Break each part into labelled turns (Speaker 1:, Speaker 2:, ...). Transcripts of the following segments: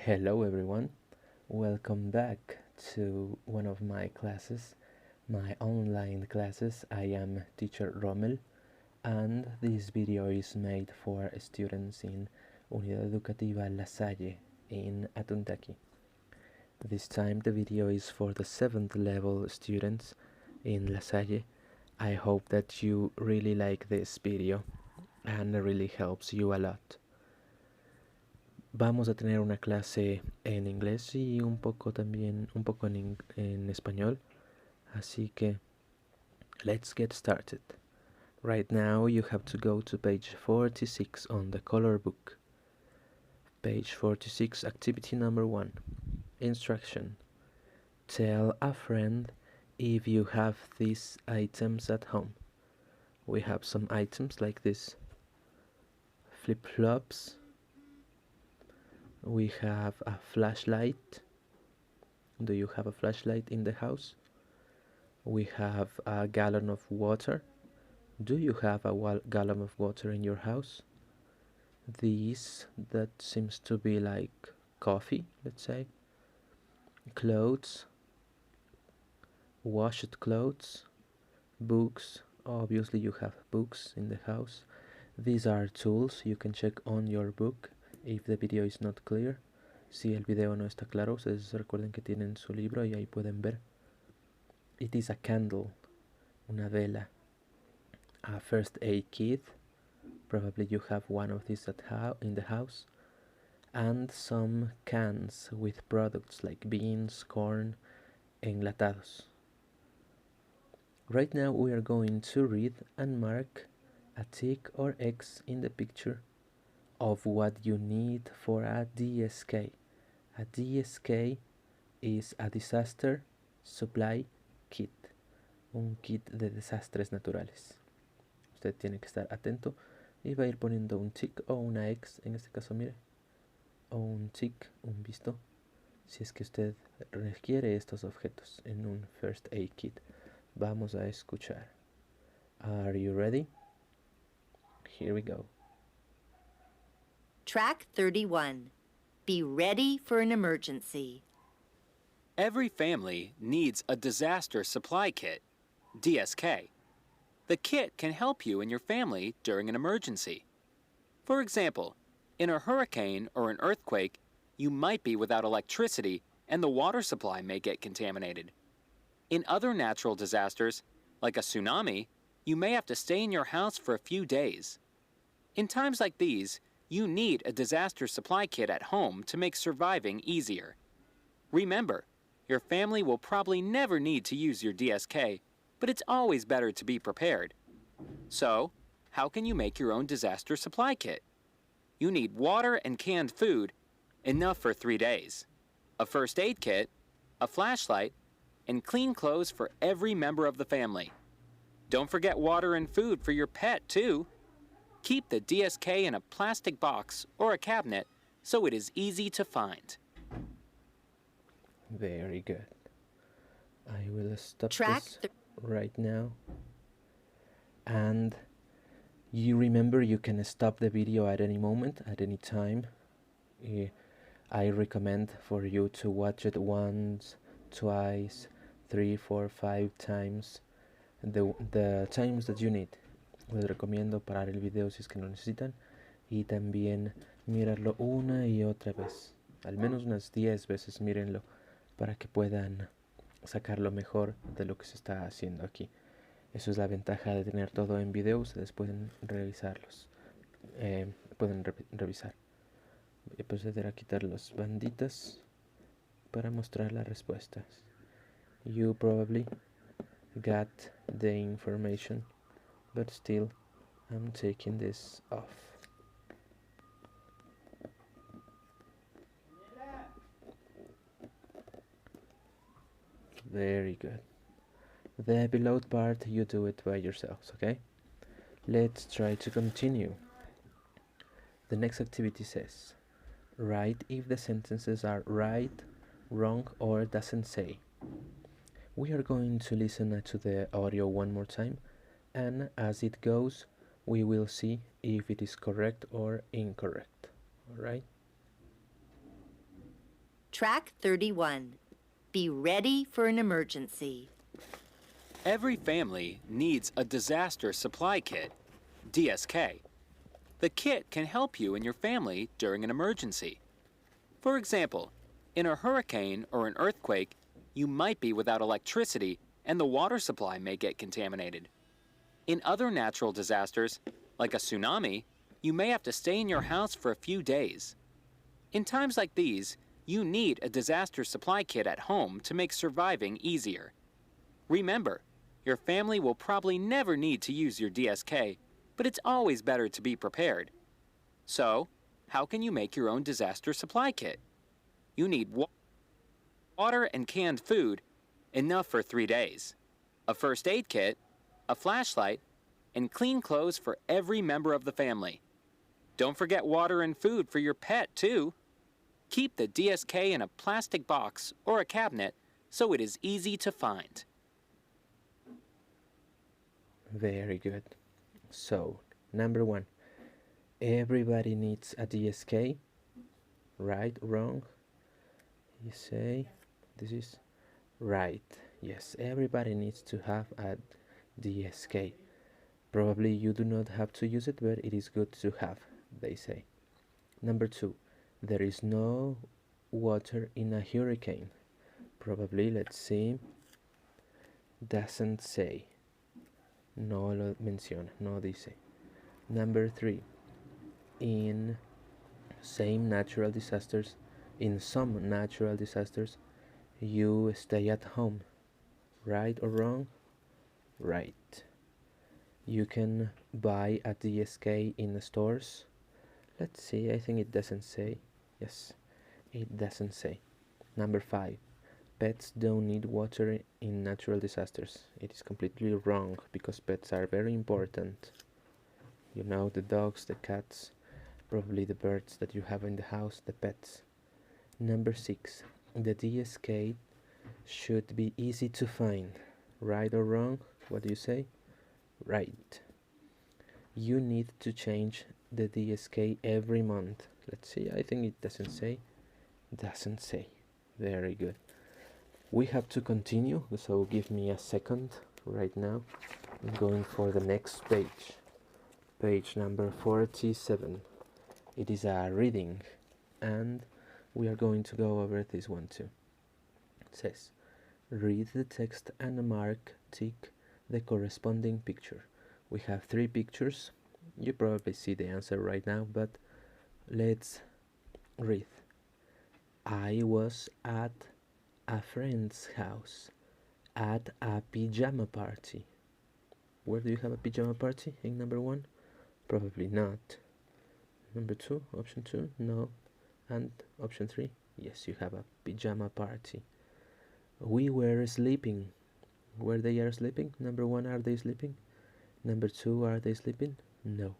Speaker 1: Hello everyone, welcome back to one of my classes, my online classes. I am teacher Rommel and this video is made for students in Unidad Educativa La Salle in Atuntaqui. This time the video is for the 7th level students in La Salle. I hope that you really like this video and it really helps you a lot. Vamos a tener una clase en inglés y un poco también, en español. Así que, let's get started. Right now you have to go to page 46 on the color book. Page 46, activity number 1. Instruction. Tell a friend if you have these items at home. We have some items like this. Flip-flops. We have a flashlight. Do you have a flashlight in the house? We have a gallon of water. Do you have a gallon of water in your house? These, that seems to be like coffee, let's say. Clothes. Washed clothes. Books. Obviously you have books in the house. These are tools. You can check on your book if the video is not clear. Si el video no está claro, ustedes recuerden que tienen su libro y ahí pueden ver. It is a candle, una vela. A first aid kit, probably you have one of these in the house. And some cans with products like beans, corn, enlatados. Right now we are going to read and mark a tick or X in the picture of what you need for a DSK. A DSK is a disaster supply kit, un kit de desastres naturales. Usted tiene que estar atento y va a ir poniendo un tick o una X, en este caso mire, o un tick, un visto, si es que usted requiere estos objetos en un first aid kit. Vamos a escuchar. Are you ready? Here we go.
Speaker 2: Track 31. Be ready for an emergency.
Speaker 3: Every family needs a disaster supply kit, DSK. The kit can help you and your family during an emergency. For example, in a hurricane or an earthquake, you might be without electricity and the water supply may get contaminated. In other natural disasters, like a tsunami, you may have to stay in your house for a few days. In times like these, you need a disaster supply kit at home to make surviving easier. Remember, your family will probably never need to use your DSK, but it's always better to be prepared. So, how can you make your own disaster supply kit? You need water and canned food, enough for 3 days, a first aid kit, a flashlight, and clean clothes for every member of the family. Don't forget water and food for your pet, too. Keep the DSK in a plastic box or a cabinet so it is easy to find.
Speaker 1: Very good. I will stop
Speaker 2: Track
Speaker 1: this right now. And you remember you can stop the video at any moment, at any time. I recommend for you to watch it once, twice, 3, 4, 5 times, the times that you need. Les recomiendo parar el video si es que lo necesitan y también mirarlo una y otra vez, al menos unas 10 veces mírenlo para que puedan sacar lo mejor de lo que se está haciendo aquí. Eso es la ventaja de tener todo en video, ustedes pueden revisarlos, revisar. Voy a proceder a quitar las banditas para mostrar las respuestas. You probably got the information, but still I'm taking this off. Very good. The below part you do it by yourselves, okay? Let's try to continue. The next activity says, write if the sentences are right, wrong, or doesn't say. We are going to listen to the audio one more time, and as it goes, we will see if it is correct or incorrect. Alright?
Speaker 2: Track 31. Be ready for an emergency.
Speaker 3: Every family needs a disaster supply kit, DSK. The kit can help you and your family during an emergency. For example, in a hurricane or an earthquake, you might be without electricity and the water supply may get contaminated. In other natural disasters, like a tsunami, you may have to stay in your house for a few days. In times like these, you need a disaster supply kit at home to make surviving easier. Remember, your family will probably never need to use your DSK, but it's always better to be prepared. So, how can you make your own disaster supply kit? You need water and canned food, enough for 3 days, a first aid kit, a flashlight, and clean clothes for every member of the family. Don't forget water and food for your pet, too. Keep the DSK in a plastic box or a cabinet so it is easy to find.
Speaker 1: Very good. So, number 1. Everybody needs a DSK. Right, wrong? You say this is right. Yes, everybody needs to have a DSK. Probably you do not have to use it, but it is good to have, they say. Number 2. There is no water in a hurricane. Probably, let's see. Doesn't say. No lo menciona, no dice. Number 3. In some natural disasters, you stay at home. Right or wrong? Right. You can buy a DSK in the stores. Let's see, I think it doesn't say. Yes, it doesn't say. Number 5. Pets don't need water in natural disasters. It is completely wrong because pets are very important. You know, the dogs, the cats, probably the birds that you have in the house, the pets. Number 6. The DSK should be easy to find. Right or wrong? What do you say? Right. You need to change the DSK every month. Let's see, I think it doesn't say. Doesn't say. Very good. We have to continue, so give me a second right now. I'm going for the next page. Page number 47. It is a reading, and we are going to go over this one too. It says, read the text and tick the corresponding picture. We have 3 pictures. You probably see the answer right now, but let's read. I was at a friend's house at a pajama party. Where do you have a pajama party in number 1? Probably not. Number 2, option 2, no. And option 3, yes, you have a pajama party. We were sleeping. Where they are sleeping? Number 1, are they sleeping? Number 2, are they sleeping? No.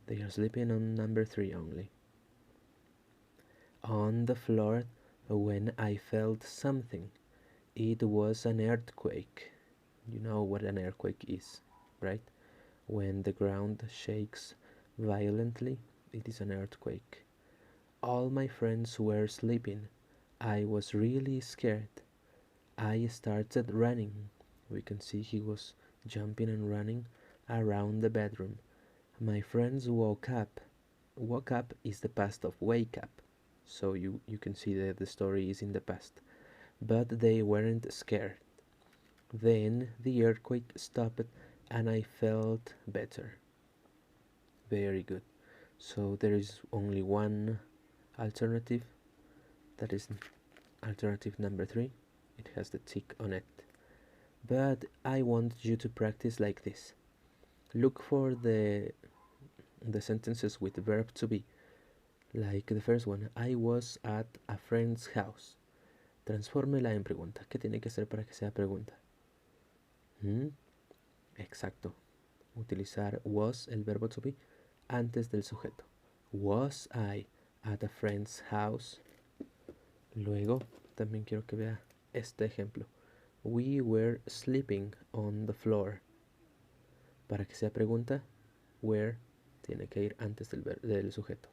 Speaker 1: They are sleeping on number 3 only. On the floor when I felt something. It was an earthquake. You know what an earthquake is, right? When the ground shakes violently, it is an earthquake. All my friends were sleeping. I was really scared. I started running. We can see he was jumping and running around the bedroom. My friends woke up. Woke up is the past of wake up. So you can see that the story is in the past. But they weren't scared. Then the earthquake stopped and I felt better. Very good. So there is only one alternative. That is alternative number 3. It has the tick on it. But I want you to practice like this. Look for the sentences with the verb to be. Like the first one, I was at a friend's house. Transfórmela en pregunta. ¿Qué tiene que ser para que sea pregunta? Exacto. Utilizar was, el verbo to be, antes del sujeto. Was I at a friend's house? Luego, también quiero que vea este ejemplo. We were sleeping on the floor. Para que sea pregunta, where tiene que ir antes del sujeto.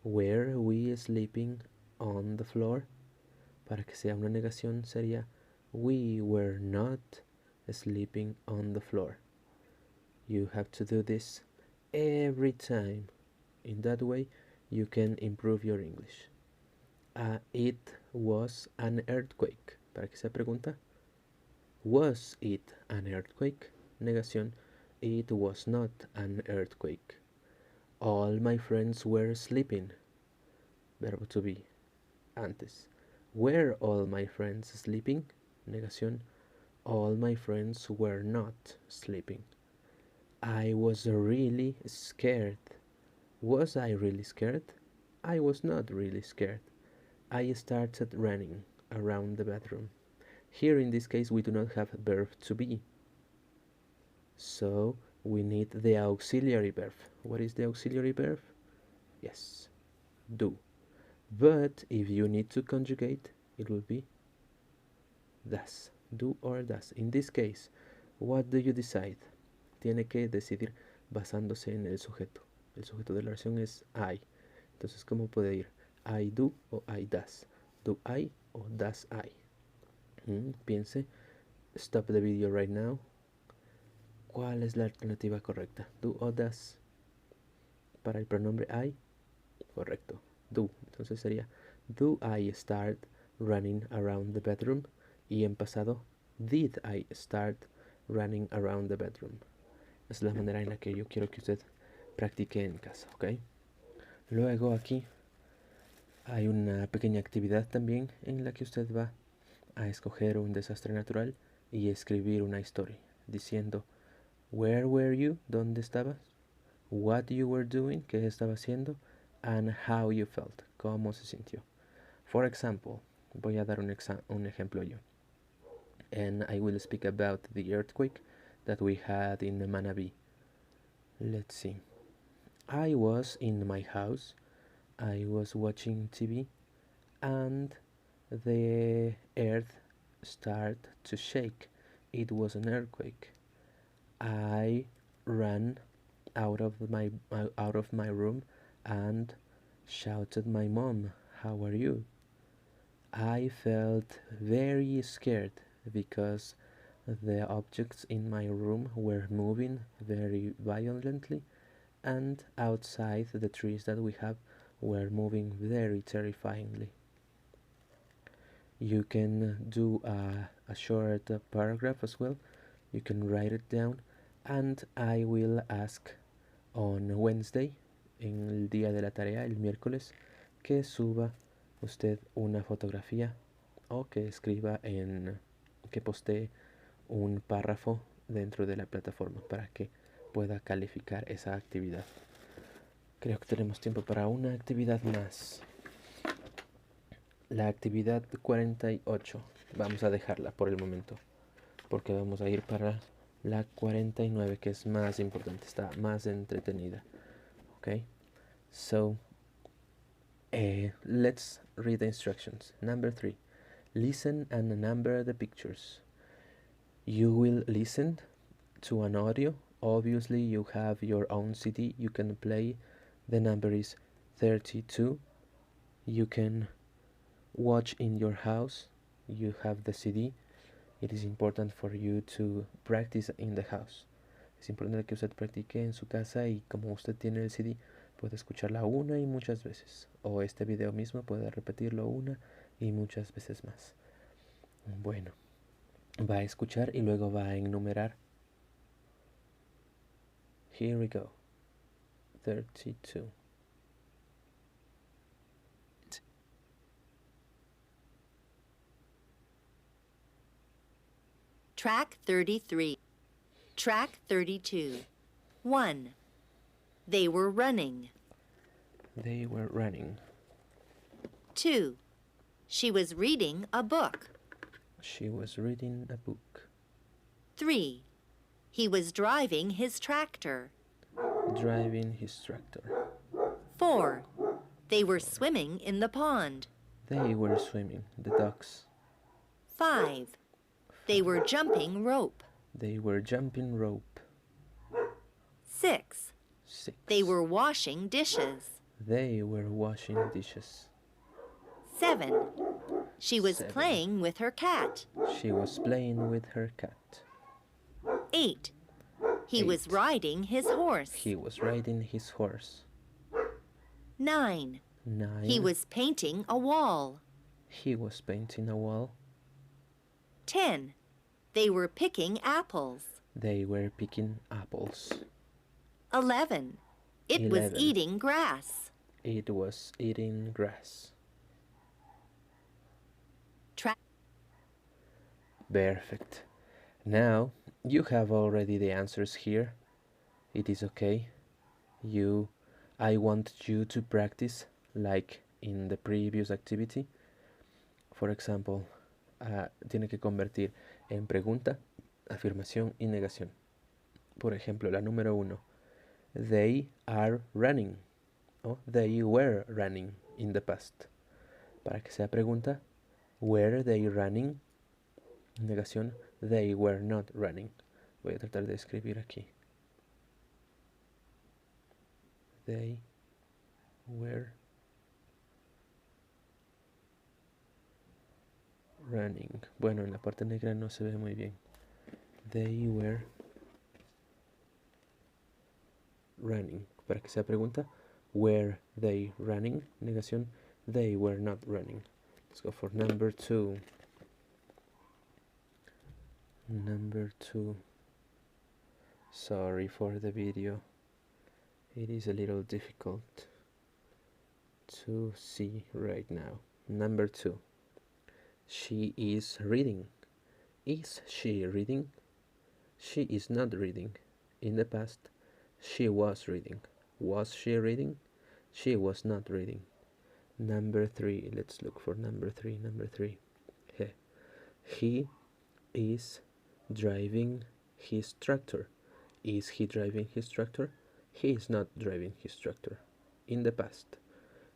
Speaker 1: Were we sleeping on the floor? Para que sea una negación sería we were not sleeping on the floor. You have to do this every time. In that way, you can improve your English. It was an earthquake. Para que sea pregunta, was it an earthquake? Negación, it was not an earthquake. All my friends were sleeping. Verbo to be, antes. Were all my friends sleeping? Negación, all my friends were not sleeping. I was really scared. Was I really scared? I was not really scared. I started running around the bedroom. Here in this case we do not have verb to be. So we need the auxiliary verb. What is the auxiliary verb? Yes, do. But if you need to conjugate, it will be does. Do or does. In this case, what do you decide? Tiene que decidir basándose en el sujeto. El sujeto de la oración es I. Entonces, ¿cómo puede ir? I do o I does. Do I o does I? Piense. Stop the video right now. ¿Cuál es la alternativa correcta? Do o does. Para el pronombre I, correcto. Do. Entonces sería do I start running around the bedroom? Y en pasado, did I start running around the bedroom? Es la manera en la que yo quiero que usted practique en casa, ¿ok? Luego aquí hay una pequeña actividad también en la que usted va a escoger un desastre natural y escribir una historia diciendo where were you, ¿dónde estabas? What you were doing, ¿qué estaba haciendo? And how you felt, ¿cómo se sintió? For example, voy a dar un ejemplo yo. And I will speak about the earthquake that we had in Manabí. Let's see. I was in my house. I was watching TV and the earth started to shake. It was an earthquake. I ran out of my room and shouted my mom, "How are you?" I felt very scared because the objects in my room were moving very violently and outside the trees that we have were moving very terrifyingly. You can do a short paragraph as well. You can write it down and I will ask on Wednesday, en el día de la tarea, el miércoles, que suba usted una fotografía o que escriba que postee un párrafo dentro de la plataforma para que pueda calificar esa actividad. Creo que tenemos tiempo para una actividad más. La actividad 48 vamos a dejarla por el momento porque vamos a ir para la 49, que es más importante, está más entretenida. Okay, so let's read the instructions. Number 3, listen and number the pictures. You will listen to an audio. Obviously you have your own CD, you can play. The number is 32. You can watch in your house, you have the CD. It is important for you to practice in the house. Es importante que usted practique en su casa y como usted tiene el CD puede escucharla una y muchas veces, o este video mismo puede repetirlo una y muchas veces más. Bueno, va a escuchar y luego va a enumerar. Here we go. 32.
Speaker 2: Track 33. Track 32. 1. They were running.
Speaker 1: They were running.
Speaker 2: 2. She was reading a book.
Speaker 1: She was reading a book.
Speaker 2: 3. He was driving his tractor.
Speaker 1: Driving his tractor.
Speaker 2: 4. They were swimming in the pond.
Speaker 1: They were swimming, the ducks.
Speaker 2: 5. They were jumping rope.
Speaker 1: They were jumping rope.
Speaker 2: 6.
Speaker 1: 6.
Speaker 2: They were washing dishes.
Speaker 1: They were washing dishes.
Speaker 2: 7. She was
Speaker 1: 7.
Speaker 2: playing with her cat.
Speaker 1: She was playing with her cat.
Speaker 2: 8. He was
Speaker 1: 8.
Speaker 2: riding his horse.
Speaker 1: He was riding his horse.
Speaker 2: 9.
Speaker 1: 9.
Speaker 2: He was painting a wall.
Speaker 1: He was painting a wall.
Speaker 2: 10. They were picking apples.
Speaker 1: They were picking apples.
Speaker 2: 11. It was
Speaker 1: 11.
Speaker 2: eating grass.
Speaker 1: It was eating grass. Perfect. Now you have already the answers here. It is okay. I want you to practice like in the previous activity. For example, tiene que convertir en pregunta, afirmación y negación. Por ejemplo, la número 1. They are running. O they were running in the past. Para que sea pregunta, were they running? Negación, they were not running. Voy a tratar de escribir aquí. They were running. Bueno, en la parte negra no se ve muy bien. They were running. Para que sea pregunta, were they running? Negación, they were not running. Let's go for number 2. Number 2. Sorry for the video. It is a little difficult to see right now. Number 2. She is reading. Is she reading? She is not reading. In the past, she was reading. Was she reading? She was not reading. Number 3. Let's look for number 3. Number 3. He is driving his tractor. Is he driving his tractor? He is not driving his tractor. In the past,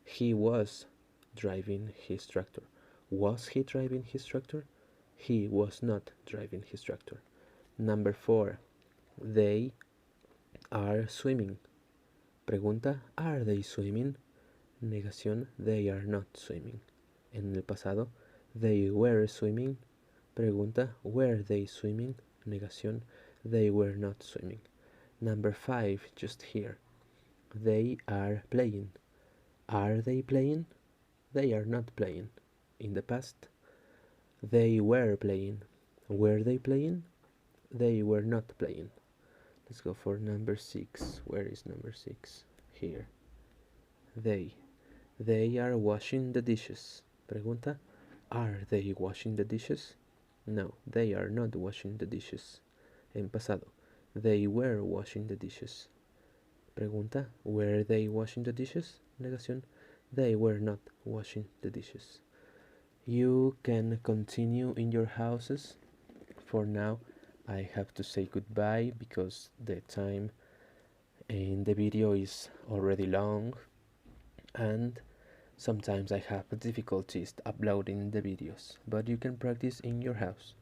Speaker 1: he was driving his tractor. Was he driving his tractor? He was not driving his tractor. Number 4. They are swimming. Pregunta, are they swimming? Negación, they are not swimming. En el pasado, they were swimming. Pregunta, were they swimming? Negación, they were not swimming. Number 5, just here. They are playing. Are they playing? They are not playing. In the past, they were playing. Were they playing? They were not playing. Let's go for number 6. Where is number 6? Here. They are washing the dishes. Pregunta, are they washing the dishes? No, they are not washing the dishes. En pasado, they were washing the dishes. Pregunta, were they washing the dishes? Negación, they were not washing the dishes. You can continue in your houses. For now, I have to say goodbye because the time in the video is already long and sometimes I have difficulties uploading the videos, but you can practice in your house.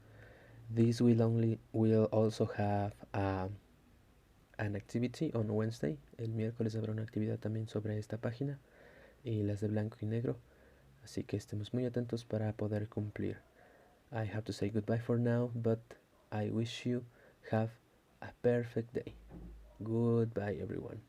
Speaker 1: This will also have an activity on Wednesday. El miércoles habrá una actividad también sobre esta página y las de blanco y negro, así que estemos muy atentos para poder cumplir. I have to say goodbye for now, but I wish you have a perfect day. Goodbye, everyone.